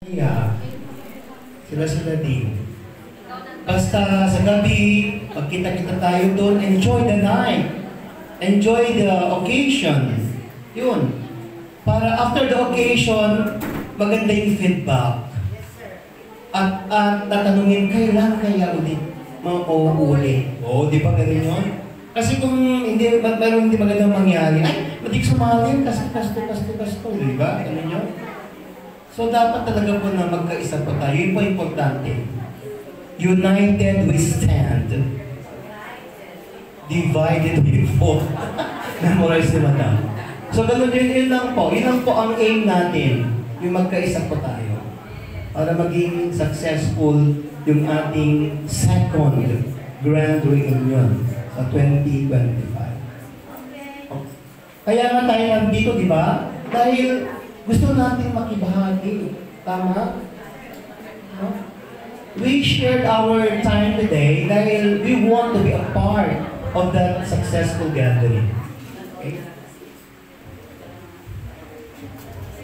Yeah, sila din. Basta sa gabi, magkita-kita tayo doon, enjoy the night. Enjoy the occasion. Yun. Para after the occasion, maganda yung feedback. At tatanungin, kailan kaya ulit mauulit? Oo, di ba ganun yun? Kasi kung hindi magandang mangyari, ay, madig sumali, kasto, di ba? Ganun yun? So dapat talaga po na magkaisa po tayo. Yun po importante. United we stand. Divided we fall. Memorize ni Madam. So ganun yun lang po. Yun lang po ang aim natin. Yung magkaisa po tayo. Para maging successful yung ating second Grand Reunion sa 2025. Kaya nga tayo nandito, di ba? Dahil gusto natin makibahagi. Tama? No? We shared our time today dahil we want to be a part of that successful gathering. Okay?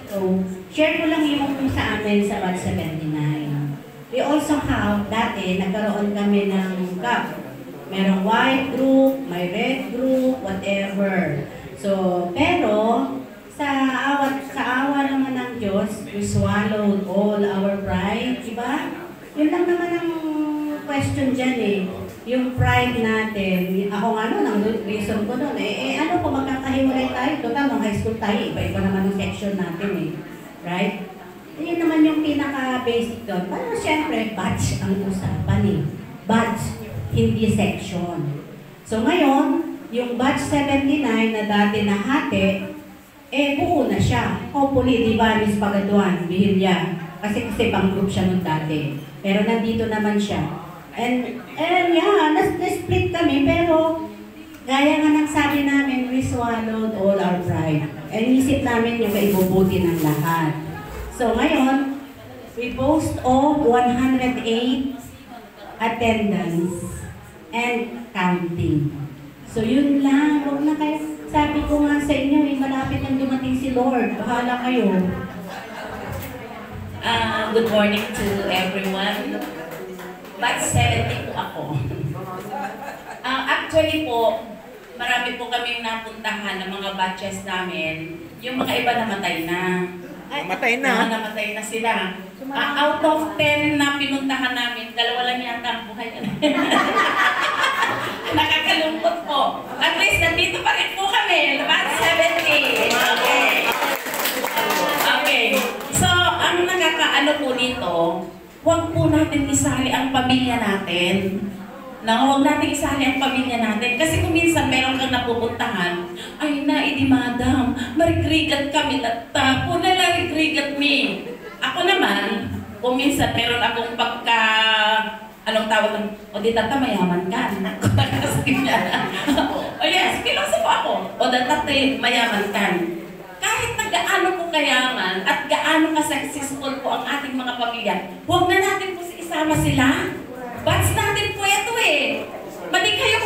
So, share ko lang yung sa amin sa Batch 79. We also have, dati, nagkaroon kami ng gap. Merong white group, may red group, whatever. So, pero, sa awa naman ng Diyos, we swallowed all our pride, diba? Yun lang naman ang question dyan eh. Yung pride natin, ako nga nun, ang reason ko nun ano kung magkakahiwalay tayo, total, nung high school tayo, iba-iba naman yung section natin eh. Right? Yun naman yung pinaka-basic doon. Pero syempre, batch ang usapan eh. Batch, hindi section. So ngayon, yung batch 79 na dati nahati, buo na siya. Hopefully, di ba, Miss Pagaduan, Bihilya. Kasi pang group siya nung dati. Pero nandito naman siya. And yeah, na-split kami, pero gaya nga ng sabi namin, we swallowed all our pride. And isip namin yung kaibubuti ng lahat. So ngayon, we boast of 108 attendance and counting. So yun lang, huwag na kayo. Sabi ko nga sa inyo, malapit nang dumating si Lord. Bahala kayo. Good morning to everyone. Batch 70 po ako. Actually po, marami po kaming napuntahan ng mga batches namin. Yung mga iba namatay na. Namatay na? Namatay na sila. Out of 10 na pinuntahan namin, 2 lang yata ang buhay na. Nakakalungkot po. At least, nandito pa rin po kami. Batch 70. Okay. Okay. So, ang nakakaano po dito, huwag po natin isali ang pamilya natin. Huwag natin isali ang pamilya natin. Kasi kung minsan meron kang napupuntahan, ay na, idi madam, marikrigat kami tatta, punala rikrigat me. Ako naman, kung minsan meron akong anong tawag ng, o di tata, mayaman ka. O yes, pilosopo ako. O di tata, mayaman ka. Kahit na gaano po kayaman at gaano ka-successful po ang ating mga pamilya, huwag na natin po isama sila. Batch natin po ito eh. Mali kayo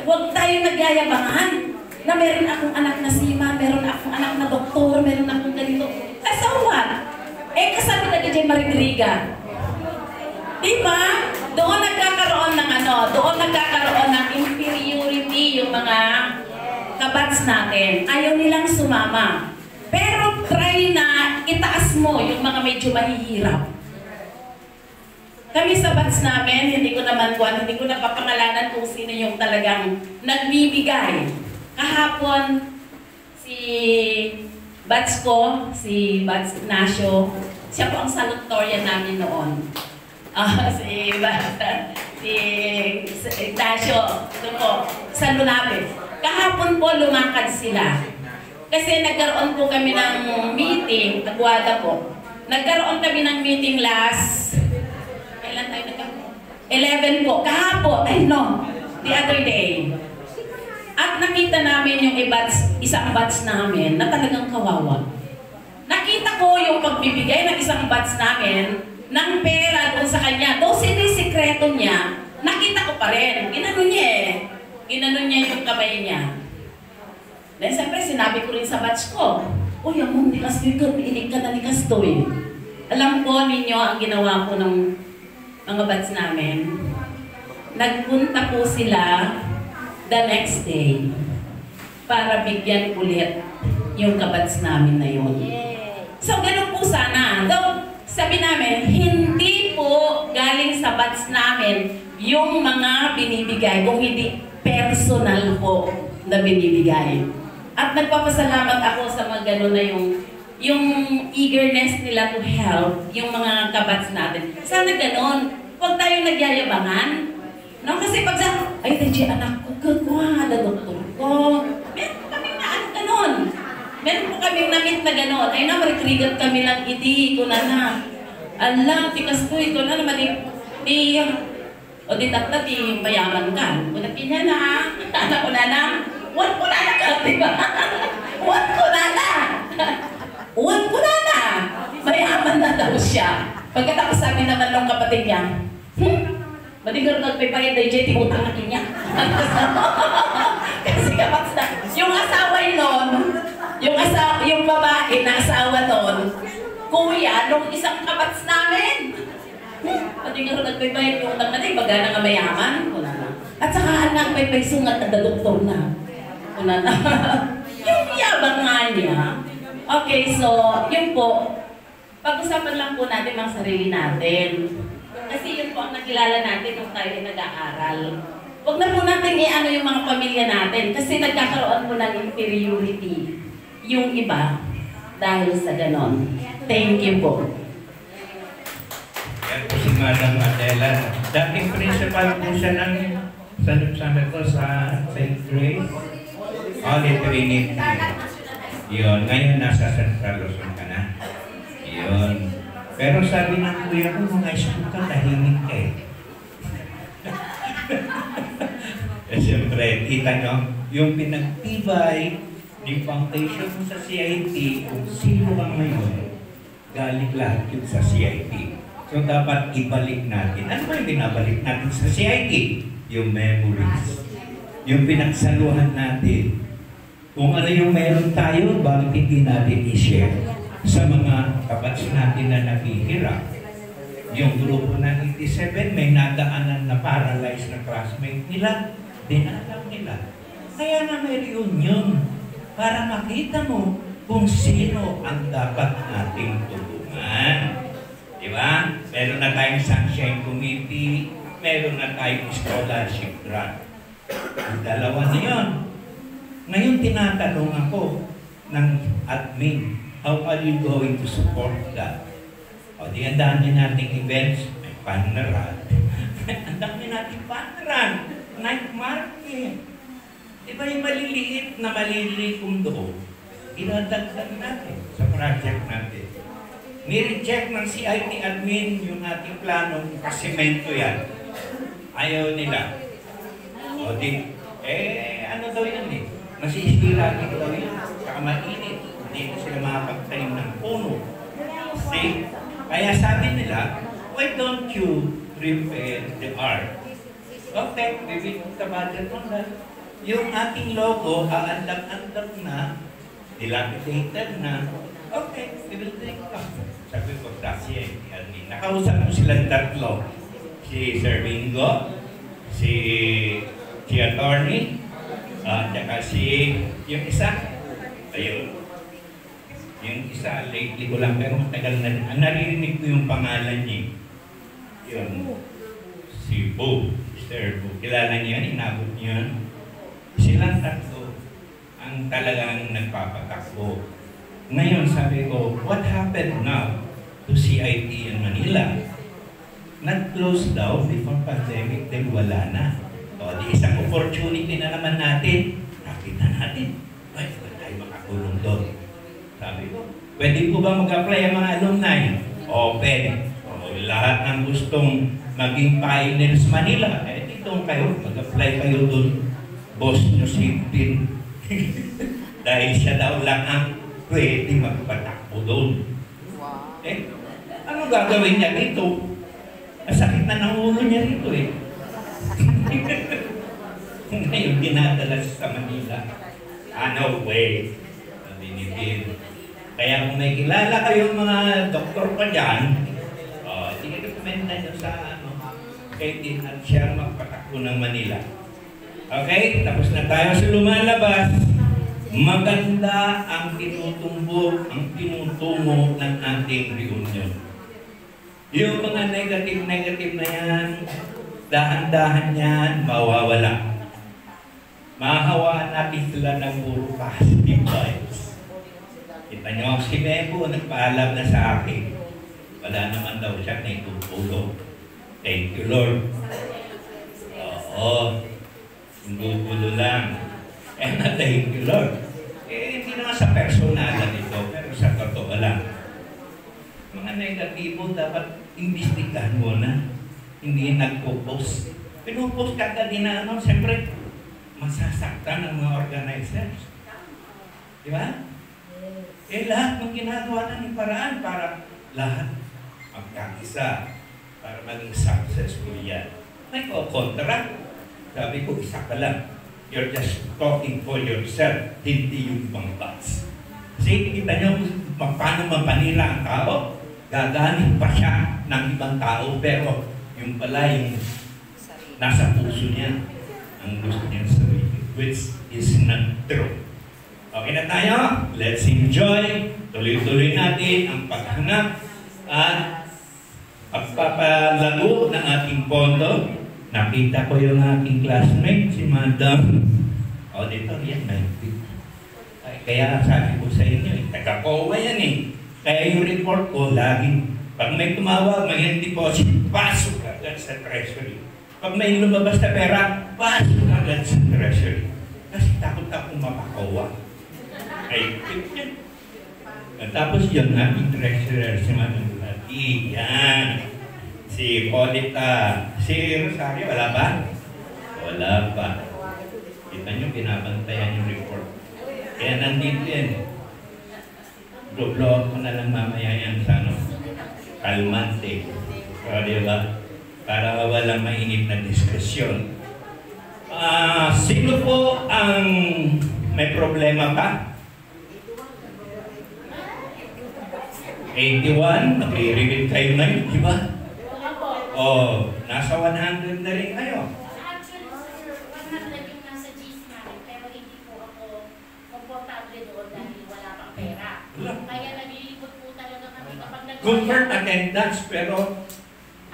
huwag tayo nagyayabangan na meron akong anak na sima, meron akong anak na doktor, meron akong ganito. So what? Kasabi na DJ Marigriga. Diba? Doon nagkakaroon ng inferiority yung mga kabats natin. Ayaw nilang sumama. Pero try na itaas mo yung mga medyo mahihirap. Kami sa batch namin, hindi ko na papangalanan kung sino yung talagang nagbibigay. Kahapon, si batch ko, si batch Ignacio, siya po ang salutatorian namin noon. Si Ignacio, ito po, San Lunapes. Kahapon po lumakad sila. Kasi nagkaroon po kami ng meeting, Aguada po. Nagkaroon kami ng meeting kailan tayo nagkaroon? 11 po, kahapon, the other day. At nakita namin yung isang batch namin na talagang kawawa. Nakita ko yung pagbibigay ng isang batch namin ng pera doon sa kanya. Doon sinisikreto niya, nakita ko pa rin. Ginano niya yung kamay niya. Then siyempre sinabi ko rin sa batch ko, uy, among nikas dito, inig ka na nikas to eh. Alam po ninyo ang ginawa po ng mga batch namin. Nagpunta po sila the next day para bigyan ulit yung kabats namin na yun. So, ganun po sana. So, sabi namin, hindi po galing sa batch namin yung mga binibigay, kung hindi personal po na binibigay. At nagpapasalamat ako sa mga ganun na yung eagerness nila to help yung mga kabats natin. Sana ganun. Huwag tayong nagyayabangan. No? Kasi pag sa, ay, DJ, anak ko, kagwa, doktor ko. Meron kami na ano ganun. Meron po kami na-meet na ganun. Ay na, maritrigat kami lang, idi, ko na. Alam, tikas ko, ito na naman, o di tatla, di mayaman ka. Kung napinya na, anak ko na na, one ko na na ka, di ba? One ko na na. One ko na na. Mayaman na daw siya. Pagkatapos sabi naman ng kapatid niya, madigar nagpipayad na DJ, utang na niya. Kasi kapats na, yung asawa nun, yung babae na asawa nun, kuya, nung isang kapats namin. Madigar nagpipayad yung utang na niya, baga na nga mayaman. Wala na. At saka anak, may paisungat na doktor na. Wala na. Yung yabang nga niya. Okay, so, yun po. Pag-usapan lang po natin ang sarili natin. Kasi yun po ang nakilala natin nung tayo ay nag-aaral. Huwag na po natin i-ano yung mga pamilya natin kasi nagkakaroon po ng inferiority yung iba dahil sa ganon. Thank you po. Yan po si Madam Adela. Dating principal po siya ng sabi ko sa St. Grace. Holy Trinity. Yun. Ngayon nasa Central Luzon ka na. Yun. Pero sabi ng kuya ko, mga school ka, tahimik ka eh. Siyempre, kita nyo, yung pinagtibay, yung foundation mo sa CIT, kung sino ka ngayon, galing lahat yun sa CIT. So, dapat ibalik natin. Ano ba yung binabalik natin sa CIT? Yung memories. Yung pinagsaluhan natin. Kung ano yung meron tayo, bakit hindi natin i-share sa mga kabats natin na naghihirap. Yung grupo ng 87, may nadaanan na paralyzed na classmate nila, dinalaw nila. Kaya na may reunion para makita mo kung sino ang dapat nating tulungan. Di ba? Meron na tayong Sunshine Committee, meron na tayong scholarship grant. Ang dalawa na yun. Ngayon tinatanong ako ng admin, how are you going to support that? O di ang dami nating events, may paneran. Ang dami nating paneran, night market. Diba yung maliliit na malilikom doon, inadagdag natin sa project natin. Ni-reject ng CIT admin yung ating planong kasimento yan. Ayaw nila. O di, ano daw yan eh? Masisira din daw yan. Saka mainit. Hindi na sila makapagtanim ng puno. See? Kaya sabi nila, why don't you repair the art? Okay, we will put the budget on that. Yung ating logo, aandak-andak na, dilapidated na, okay, we will take it off. Sabi ko, kasi, nakausap ko silang tatlo. Si Sir Bingo, si attorney, tsaka yung isa, ayun. Yung isa, lately ko lang, pero matagal na rin. Naririnig ko yung pangalan niya. Yun, si Bo, Mr. Bo. Kilala niya yan, inabot niya yan. Silang tatlo ang talagang nagpapatakbo. Ngayon, sabi ko, what happened now to CIT in Manila? Nag-close down before pandemic, then wala na. O, di isang opportunity na naman natin. Nakita natin. Ay, wala tayo makakulong doon. Sabi ko, pwede po ba mag-apply ang mga alumni? Open. O, lahat ng gustong maging pioneers Manila, dito kayo, mag-apply kayo doon. Boss nyo si Pin. Dahil siya daw lang ang pwede magpatakbo doon. Ano gagawin niya dito? Masakit na ng ulo niya rito eh. Ngayon, dinadala sa Manila. No way. Sabi ni Pin. Kaya kung may kilala kayong mga doktor pa dyan, i-recommenda nyo sa kay Dean at siya magpatakbo ng Manila. Okay? Tapos na tayo sa lumalabas. Maganda ang tinutumbok, ang tinutungo ng ating reunion. Yung mga negative na yan, dahan-dahan yan, mawawala. Mahawaan natin sila ng puro positive vibes. Kita nyo, si Mebo nagpaalam na sa akin. Wala naman daw siya na itutulog. Thank you, Lord. Oo. Indutulo lang. Eh, thank you, Lord. Hindi naman sa personalan ito, pero sa totoo lang. Mga negatibo, dapat imbestigahan mo na. Hindi nagpo-post. Pinupost ka din na siyempre, masasaktan ng mga organizers. Di ba? Lahat ng ginagawa na ng paraan para lahat magkakisa para maging successful yan. May kontra. Sabi ko, isa ka lang. You're just talking for yourself, hindi yung ibang bots. Kasi kita nyo paano mapanira ang tao, gagamit pa siya ng ibang tao, pero yung pala yung nasa puso niya, ang gusto niya sabihin, which is not true. Okay na tayo? Let's enjoy. Tuloy-tuloy natin ang paghanap at pagpapalago ng ating pondo. Nakita ko yung aking classmate, si Madam Auditor, yan, kaya sabi ko sa inyo, taga-COA yan eh. Kaya yung report ko, laging, pag may tumawag, may deposit, pasok agad sa treasury. Pag may lumabas na pera, pasok agad sa treasury. Kasi takot akong mapakawa. Ay, at tapos yun, ating treasurer, si Madam Lati, yan. Si Polita, si Rosario, wala ba? Wala pa. Kita nyo, binabantayan yung report. Kaya nandito yan. Blow ko na lang mamaya yan sa kalmante. So, diba? Para walang mainit na diskusyon. Sino po ang may problema pa? 81, nag-i-reveal kayo na yun, di ba? Oh, nasa 100 na rin kayo. Actually, sir, 100 yung nasa GIS namin, pero hindi po ako komportable doon dahil wala pang pera. Kaya nag-iikot po talaga kami kapag Confirm attendance, pero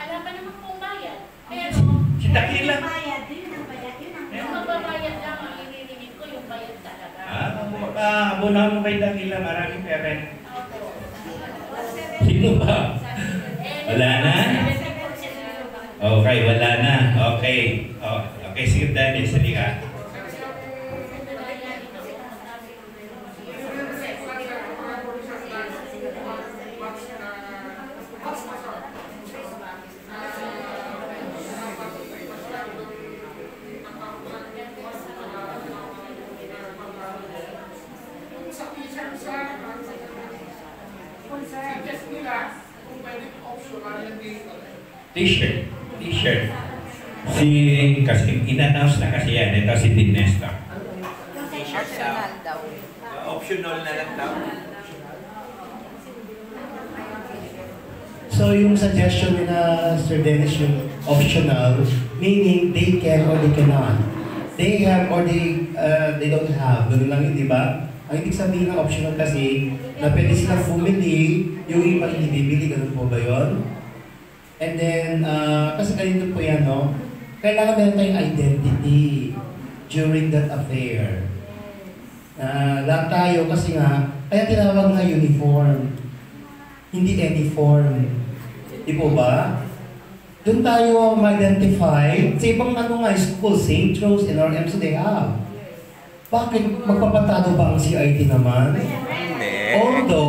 Wala pa naman pong bayad. Pero, si Dakila. yung magbabayad lang, ang iririnig ko yung bayad talaga. Abonahan mo kay Dakila, maraming pera. Opo. Sino ba? Wala na? Okay, wala na. Okay. Oh, okay, sige Dennis, halika. T-shirt. T-shirt. Kasi in-announce na kasi yan. Ito si Dean Nestor. Optional daw. Optional na lang daw. So yung suggestion nila Sir Dennis yung optional, meaning they can or they cannot. They have or they don't have. Ganun lang yun, di ba? Ang ibig sabihin ng optional kasi na pwede silang bumili, yung iba hindi bibili, ganun po ba yun? And then, kasi ganito po yan, no? Kailangan meron tayong identity during that affair. Lahat tayo kasi nga, kaya tinawag nga uniform. Hindi any form. Di po ba? Doon tayo ma-identify. Sa ibang nga, school, St. Rose, NRM, so they have. Bakit magpapatado ba ang CIT naman? Hindi. Although,